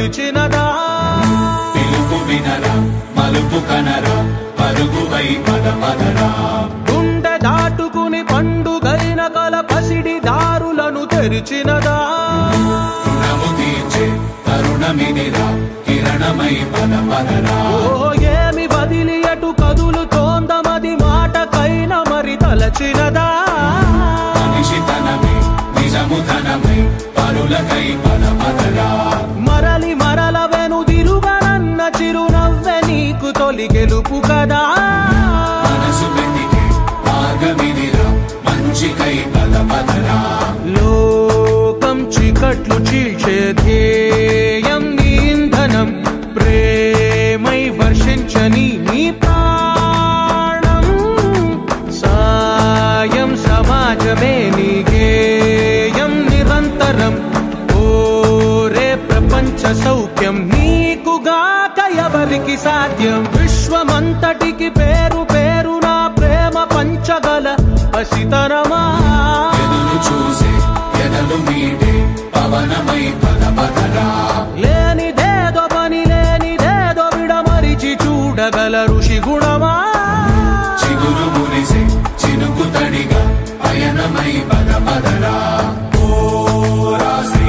పిలిచినదా పిలుపు వినరా మలుపు కనరా పరుగువై పద పదరా గుండె దాటుకుని పండుగైన కల పసిడి దారులను తెరిచినదా రుణము తీర్చే తరుణమిదిరా కిరణమై పద పదరా ఓ ఏమి వదిలి అటు కదులుతోందమది మాటకైన మరి తలచినదా మనిషితనమే నిజముధనమై పరులకై పద పదరా మరలి మరల వెనుదిరుగనన్న చిరునవ్వె నీకు తొలి గెలుపు కదా మనసు వెతికే మార్గమిదిరా మంచికై పద పదరా లోకం చీకట్లు చీల్చే ధ్యేయం నీ ఇంధనం ప్రేమై వర్షించని నీ ప్రాణం సాయం సమాజమే నీ గేయం నిరంతరం ఓరే ప్రపంచ సౌఖ్యం నీకుగాక ఎవరికి సాధ్యం విశ్వమంతటికి పేరు పేరు నా ప్రేమ పంచగల పసితనమా ఎదురు చూసే ఎదలు మీటే పవనమై పద పదరా లేనిదేదో పని లేనిదేదో విడమరిచి చూడగల ఋషి గుణమా చిగురు మురిసే చినుకు తడిగా పయనమై పద పదరా ఓ రాసి